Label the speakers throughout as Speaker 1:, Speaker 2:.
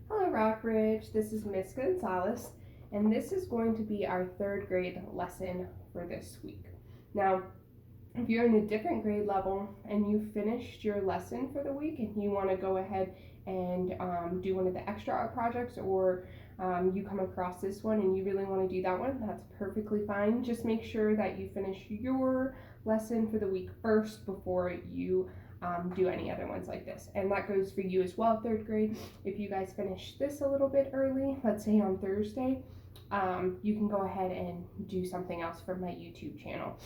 Speaker 1: Hello, Rockridge. This is Miss Gonzalez, and this is going to be our third grade lesson for this week. Now, if you're in a different grade level and you finished your lesson for the week and you want to go ahead and do one of the extra art projects, or you come across this one and you really want to do that one, that's perfectly fine. Just make sure that you finish your lesson for the week first before you do any other ones like this. And that goes for you as well, third grade. If you guys finish this a little bit early, let's say on Thursday, you can go ahead and do something else for my YouTube channel.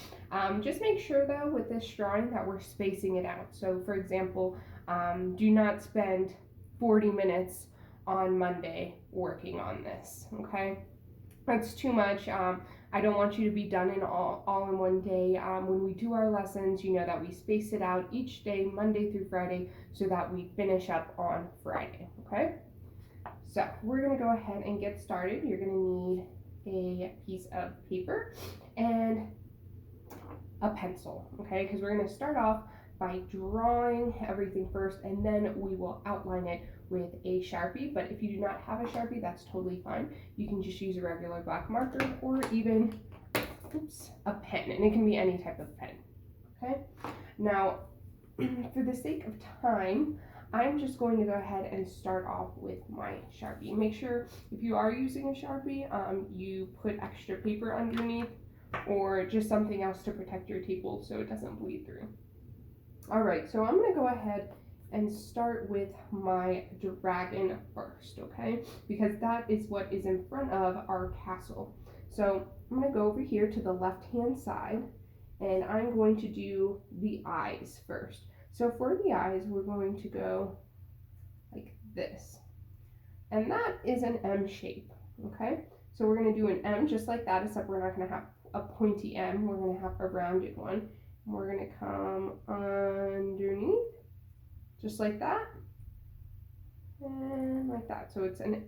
Speaker 1: Just make sure though with this drawing that we're spacing it out. So for example, do not spend 40 minutes on Monday working on this, okay? That's too much. I don't want you to be done in all in one day. When we do our lessons, you know that we space it out each day, Monday through Friday, so that we finish up on Friday, okay? So we're gonna go ahead and get started. You're gonna need a piece of paper and a pencil, okay? Because we're gonna start off by drawing everything first, and then we will outline it with a Sharpie. But if you do not have a Sharpie, that's totally fine. You can just use a regular black marker or even, a pen, and it can be any type of pen, okay? Now, for the sake of time, I'm just going to go ahead and start off with my Sharpie. Make sure if you are using a Sharpie, you put extra paper underneath or just something else to protect your table so it doesn't bleed through. All right, so I'm gonna go ahead and start with my dragon first, okay? Because that is what is in front of our castle. So I'm gonna go over here to the left-hand side and I'm going to do the eyes first. So for the eyes, we're going to go like this. And that is an M shape, okay? So we're gonna do an M just like that, except we're not gonna have a pointy M, we're gonna have a rounded one. And we're gonna come underneath, just like that, and like that. So it's a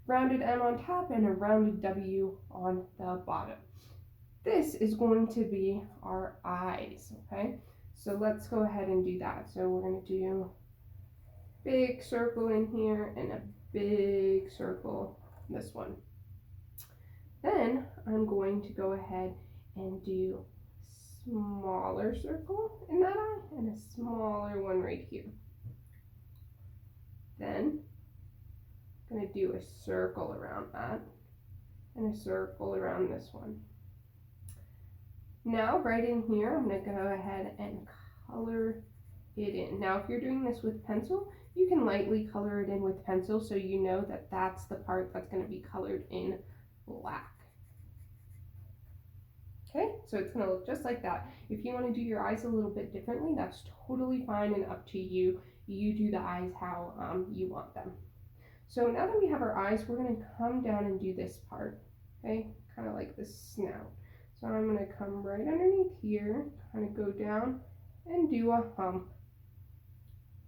Speaker 1: rounded M on top and a rounded W on the bottom. This is going to be our eyes, okay? So let's go ahead and do that. So we're gonna do big circle in here and a big circle, this one. Then I'm going to go ahead and do smaller circle in that eye and a smaller one right here. Then I'm going to do a circle around that and a circle around this one. Now right in here, I'm going to go ahead and color it in. Now if you're doing this with pencil, you can lightly color it in with pencil so you know that that's the part that's going to be colored in black. Okay, so it's going to look just like that. If you want to do your eyes a little bit differently, that's totally fine and up to you. You do the eyes how you want them. So now that we have our eyes, we're going to come down and do this part, okay, kind of like the snout. So I'm going to come right underneath here, kind of go down and do a hump.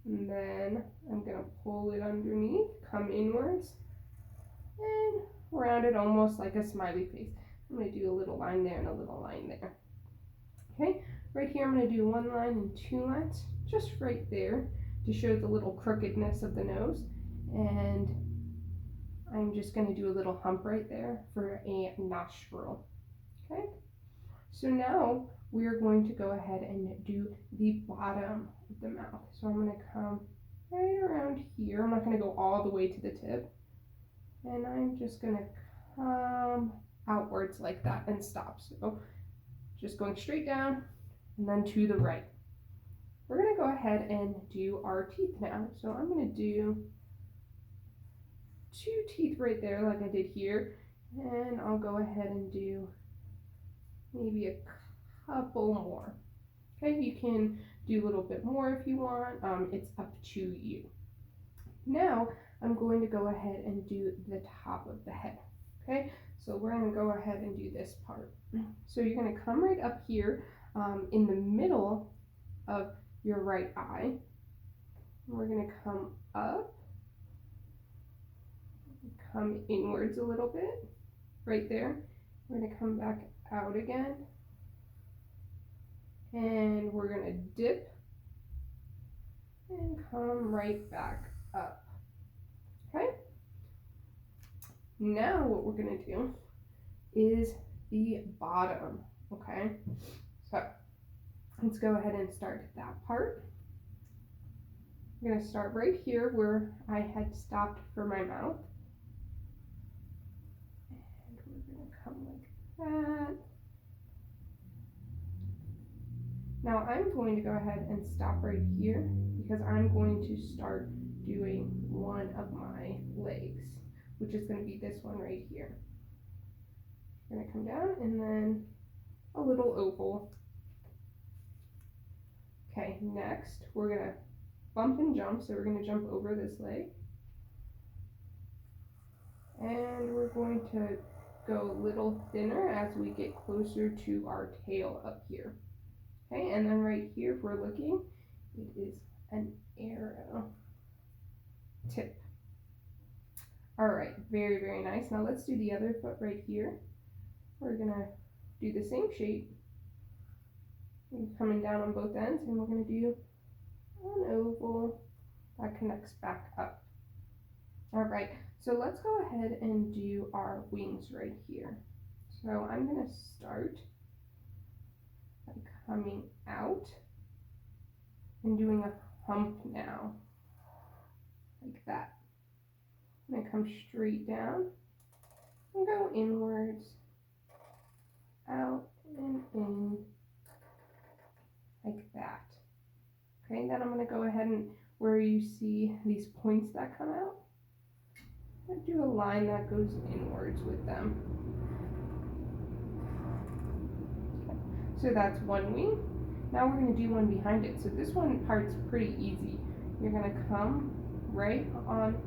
Speaker 1: And then I'm going to pull it underneath, come inwards, and round it almost like a smiley face. I'm going to do a little line there and a little line there. Okay, right here I'm going to do one line and two lines, just right there to show the little crookedness of the nose. And I'm just going to do a little hump right there for a nostril. Okay, so now we are going to go ahead and do the bottom of the mouth. So I'm going to come right around here. I'm not going to go all the way to the tip. And I'm just going to come outwards like that and stop. So just going straight down and then to the right. We're going to go ahead and do our teeth now. So I'm going to do two teeth right there like I did here, and I'll go ahead and do maybe a couple more. Okay, you can do a little bit more if you want. It's up to you. Now I'm going to go ahead and do the top of the head. Okay, so we're going to go ahead and do this part. So you're going to come right up here in the middle of your right eye. We're going to come up, come inwards a little bit, right there. We're going to come back out again, and we're going to dip and come right back up. Okay, Now what we're gonna do is the bottom, okay? So let's go ahead and start that part. I'm gonna start right here where I had stopped for my mouth. And we're gonna come like that. Now I'm going to go ahead and stop right here because I'm going to start doing one of my legs, which is going to be this one right here. I'm going to come down and then a little oval. Okay, next we're going to bump and jump, so we're going to jump over this leg. And we're going to go a little thinner as we get closer to our tail up here. Okay, and then right here, if we're looking, it is an arrow tip. All right, very, very nice. Now let's do the other foot right here. We're gonna do the same shape. We're coming down on both ends, and we're gonna do an oval that connects back up. All right, so let's go ahead and do our wings right here. So I'm gonna start by coming out and doing a hump now, like that. I'm gonna come straight down and go inwards, out and in, like that. Okay, then I'm gonna go ahead and where you see these points that come out, I'm gonna do a line that goes inwards with them. Okay. So that's one wing. Now we're gonna do one behind it. So this one part's pretty easy. You're gonna come right on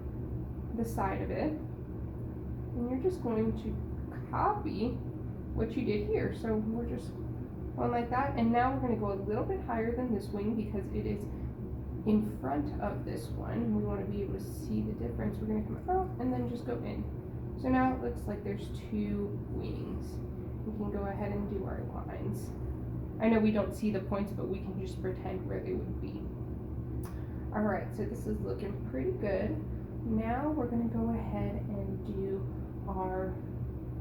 Speaker 1: the side of it, and you're just going to copy what you did here. So we're just going like that, and now we're going to go a little bit higher than this wing because it is in front of this one. We want to be able to see the difference. We're going to come out and then just go in. So now it looks like there's two wings. We can go ahead and do our lines. I know we don't see the points, but we can just pretend where they would be. All right, so this is looking pretty good. Now we're going to go ahead and do our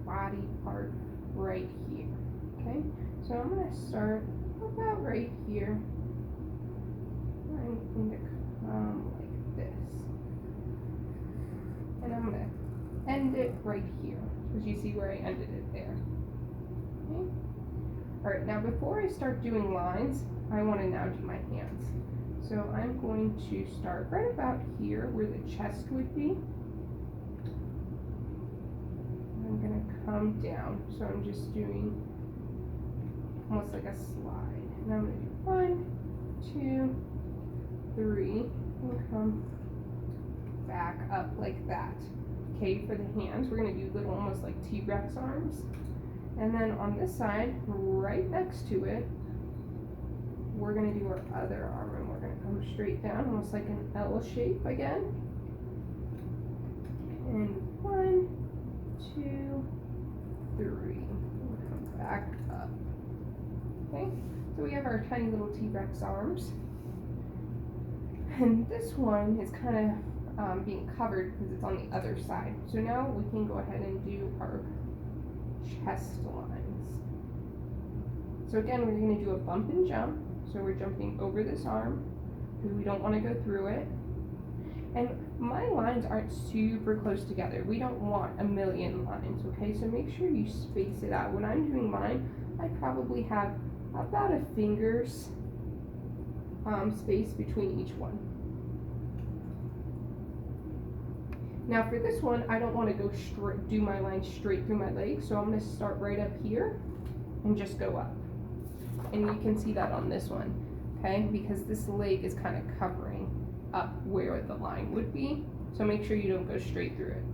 Speaker 1: body part right here, okay? So I'm going to start about right here. I'm going to come like this. And I'm going to end it right here, because you see where I ended it there. Okay? All right, now before I start doing lines, I want to now do my hands. So I'm going to start right about here where the chest would be. I'm going to come down. So I'm just doing almost like a slide. And I'm going to do 1, 2, 3, and come back up like that. Okay, for the hands, we're going to do little almost like T-Rex arms. And then on this side, right next to it, we're going to do our other arm, and we're going to come straight down, almost like an L shape again. And 1, 2, 3. We'll come back up. Okay, so we have our tiny little T-Rex arms. And this one is kind of being covered because it's on the other side. So now we can go ahead and do our chest lines. So again, we're going to do a bump and jump. So we're jumping over this arm because we don't want to go through it. And my lines aren't super close together. We don't want a million lines, okay? So make sure you space it out. When I'm doing mine, I probably have about a finger's space between each one. Now for this one, I don't want to go straight, do my line straight through my legs, so I'm going to start right up here and just go up. And you can see that on this one, okay? Because this leg is kind of covering up where the line would be. So make sure you don't go straight through it.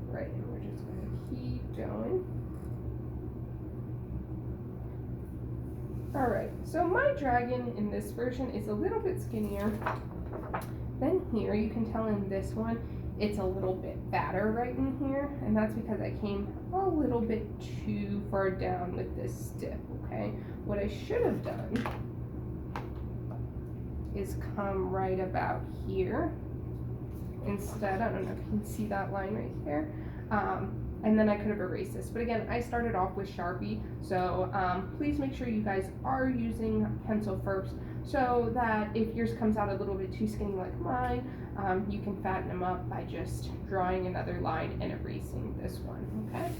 Speaker 1: Right, and we're just going to keep going. All right, so my dragon in this version is a little bit skinnier than here. You can tell in this one, it's a little bit fatter right in here, and that's because I came a little bit too far down with this stick, okay? What I should have done is come right about here instead, I don't know if you can see that line right there, and then I could have erased this. But again, I started off with Sharpie, so please make sure you guys are using pencil first, so that if yours comes out a little bit too skinny like mine, you can fatten them up by just drawing another line and erasing this one, okay?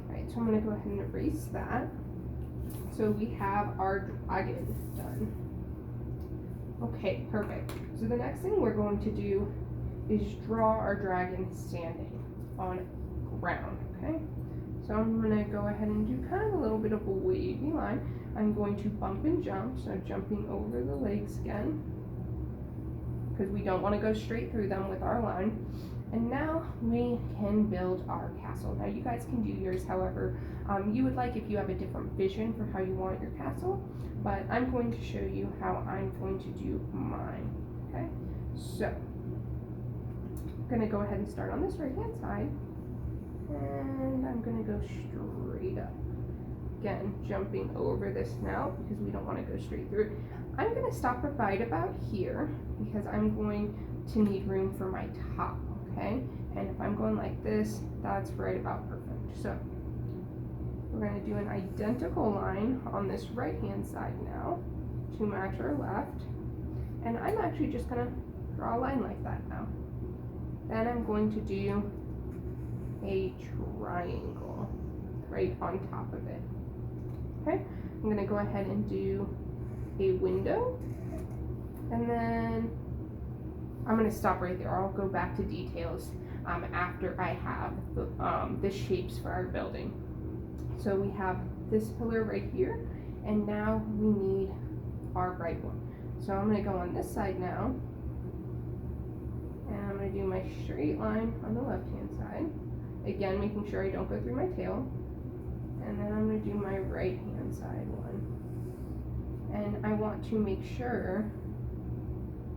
Speaker 1: All right, so I'm gonna go ahead and erase that. So we have our dragon done. Okay, perfect. So the next thing we're going to do is draw our dragon standing on ground, okay? So I'm gonna go ahead and do kind of a little bit of a wavy line. I'm going to bump and jump, so jumping over the legs again, because we don't want to go straight through them with our line. And now we can build our castle. Now you guys can do yours however you would like, if you have a different vision for how you want your castle, but I'm going to show you how I'm going to do mine, okay? So, I'm gonna go ahead and start on this right hand side, and I'm gonna go straight up. Again, jumping over this now because we don't want to go straight through. I'm gonna stop right about here because I'm going to need room for my top, okay? And if I'm going like this, that's right about perfect. So, we're going to do an identical line on this right hand side now to match our left. And I'm actually just going to draw a line like that now. Then I'm going to do a triangle right on top of it. Okay, I'm going to go ahead and do a window. And then I'm going to stop right there. I'll go back to details after I have the shapes for our building. So we have this pillar right here, and now we need our right one. So I'm going to go on this side now, and I'm going to do my straight line on the left hand side, again making sure I don't go through my tail, and then I'm going to do my right hand side one, and I want to make sure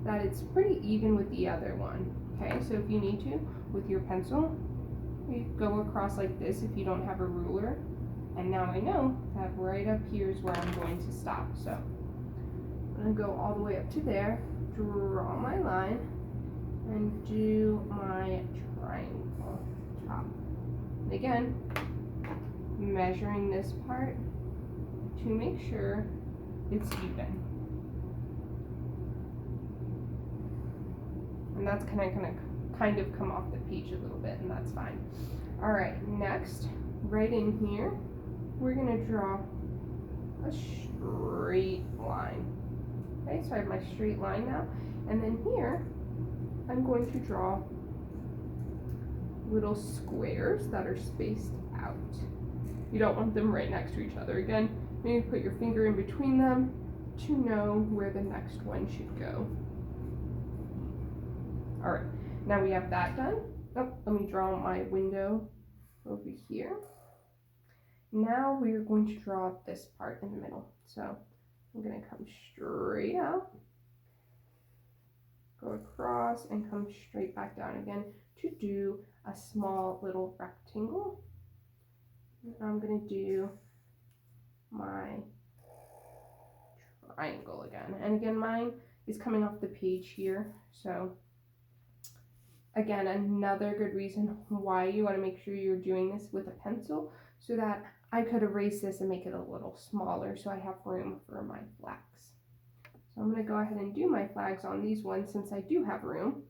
Speaker 1: that it's pretty even with the other one. Okay, so if you need to, with your pencil, you go across like this if you don't have a ruler. And now I know that right up here is where I'm going to stop. So I'm going to go all the way up to there, draw my line, and do my triangle top. And again, measuring this part to make sure it's even. And that's kind of come off the page a little bit, and that's fine. All right, next, right in here, we're gonna draw a straight line. Okay, so I have my straight line now, and then here, I'm going to draw little squares that are spaced out. You don't want them right next to each other. Again, maybe put your finger in between them to know where the next one should go. All right, now we have that done. Oh, let me draw my window over here. Now we are going to draw this part in the middle. So I'm going to come straight out, go across, and come straight back down again to do a small little rectangle. I'm going to do my triangle again. And again, mine is coming off the page here. So again, another good reason why you want to make sure you're doing this with a pencil, so that I could erase this and make it a little smaller so I have room for my flags. So I'm going to go ahead and do my flags on these ones since I do have room.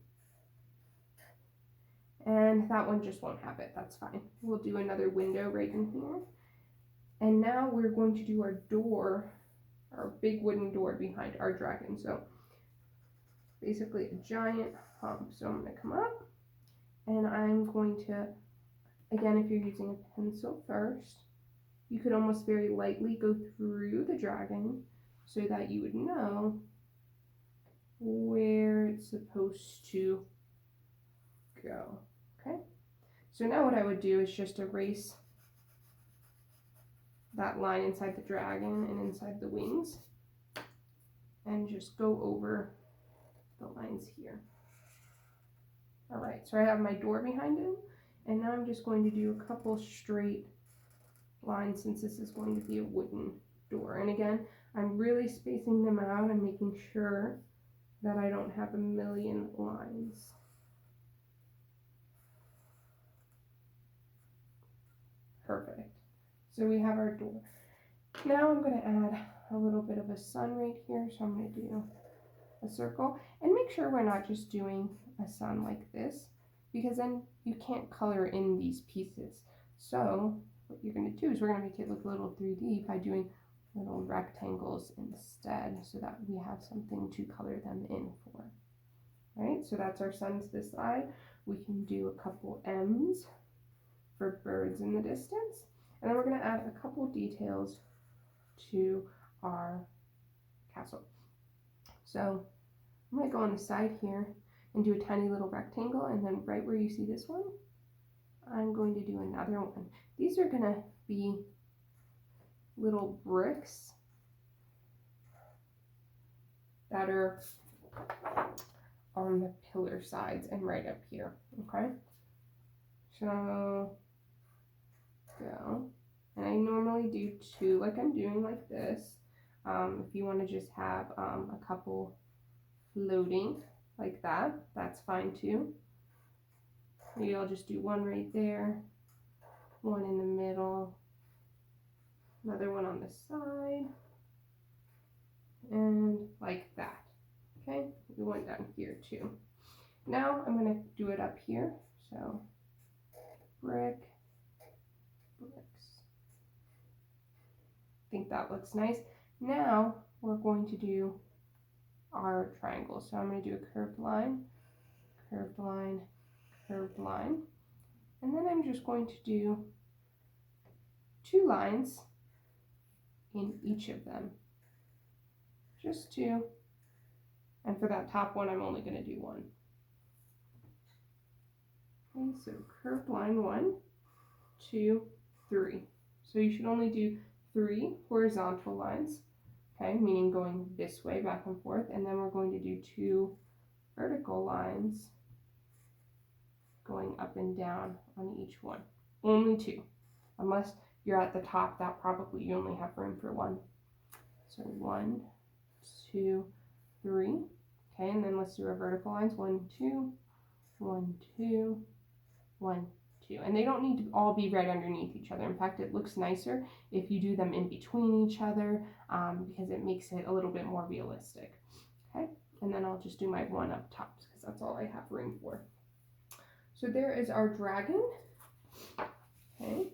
Speaker 1: And that one just won't have it, that's fine. We'll do another window right in here. And now we're going to do our door, our big wooden door behind our dragon. So basically a giant hump. So I'm going to come up, and I'm going to, again, if you're using a pencil first, you could almost very lightly go through the dragon so that you would know where it's supposed to go. Okay, so now what I would do is just erase that line inside the dragon and inside the wings, and just go over the lines here. All right, so I have my door behind him, and now I'm just going to do a couple straight lines since this is going to be a wooden door. And again, I'm really spacing them out and making sure that I don't have a million lines. Perfect. So we have our door. Now I'm going to add a little bit of a sun right here. So I'm going to do a circle, and make sure we're not just doing a sun like this, because then you can't color in these pieces. So what you're going to do is we're going to make it look a little 3D by doing little rectangles instead, so that we have something to color them in for. Right, so that's our sun to this side. We can do a couple M's for birds in the distance, and then we're going to add a couple details to our castle. So I'm going to go on the side here and do a tiny little rectangle, and then right where you see this one, I'm going to do another one. These are going to be little bricks that are on the pillar sides and right up here, okay? So, go. And I normally do two, like I'm doing like this. If you want to just have a couple floating like that, that's fine too. Maybe I'll just do one right there, one in the middle, another one on the side, and like that. Okay, we went down here too. Now I'm going to do it up here. So brick, bricks. I think that looks nice. Now we're going to do our triangle. So I'm going to do a curved line, curved line, curved line. And then I'm just going to do 2 lines in each of them. Just 2. And for that top one, I'm only going to do 1. Okay, so curved line 1, 2, 3. So you should only do 3 horizontal lines, okay, meaning going this way back and forth, and then we're going to do 2 vertical lines going up and down on each one. Only 2. Unless you're at the top, that probably you only have room for 1. So 1, 2, 3. Okay, and then let's do our vertical lines. 1, 2, 1, 2, 1, 2. And they don't need to all be right underneath each other. In fact, it looks nicer if you do them in between each other, because it makes it a little bit more realistic. Okay, and then I'll just do my one up top because that's all I have room for. So there is our dragon. Okay.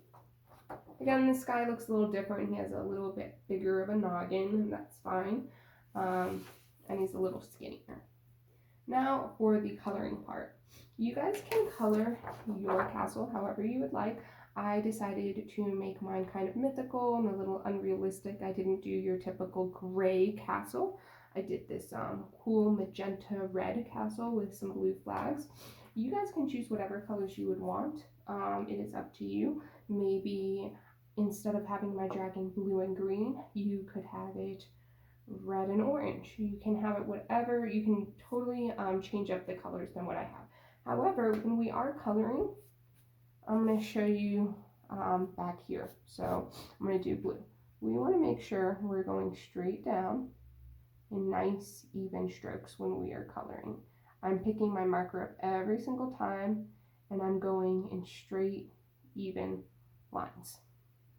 Speaker 1: Again, this guy looks a little different. He has a little bit bigger of a noggin, and that's fine. And he's a little skinnier. Now for the coloring part. You guys can color your castle however you would like. I decided to make mine kind of mythical and a little unrealistic. I didn't do your typical gray castle. I did this cool magenta red castle with some blue flags. You guys can choose whatever colors you would want. It is up to you. Maybe instead of having my dragon blue and green, you could have it red and orange. You can have it whatever. You can totally change up the colors than what I have. However, when we are coloring, I'm going to show you back here. So I'm going to do blue. We want to make sure we're going straight down in nice even strokes when we are coloring. I'm picking my marker up every single time, and I'm going in straight even lines.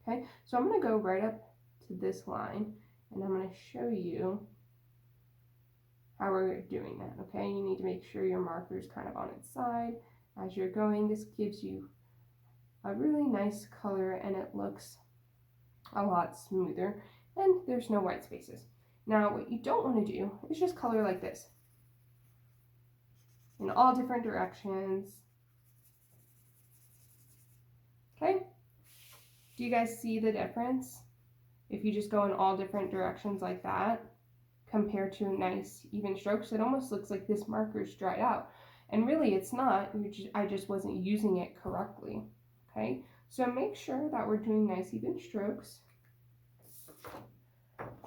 Speaker 1: Okay, so I'm going to go right up to this line, and I'm going to show you how we're doing that. Okay, you need to make sure your marker is kind of on its side as you're going. This gives you a really nice color, and it looks a lot smoother, and there's no white spaces. Now what you don't want to do is just color like this in all different directions. Okay, do you guys see the difference? If you just go in all different directions like that compared to nice even strokes, it almost looks like this marker's dried out, and really it's not. I just wasn't using it correctly. Okay, so make sure that we're doing nice even strokes,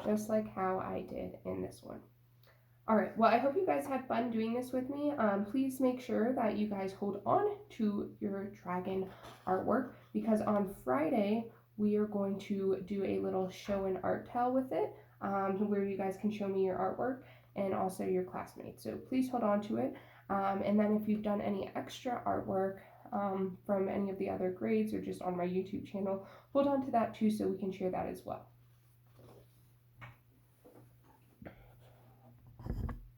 Speaker 1: just like how I did in this one. All right, well, I hope you guys had fun doing this with me. Please make sure that you guys hold on to your dragon artwork, because on Friday we are going to do a little show and art tell with it, where you guys can show me your artwork and also your classmates. So please hold on to it. And then if you've done any extra artwork, from any of the other grades or just on my YouTube channel, hold on to that too so we can share that as well.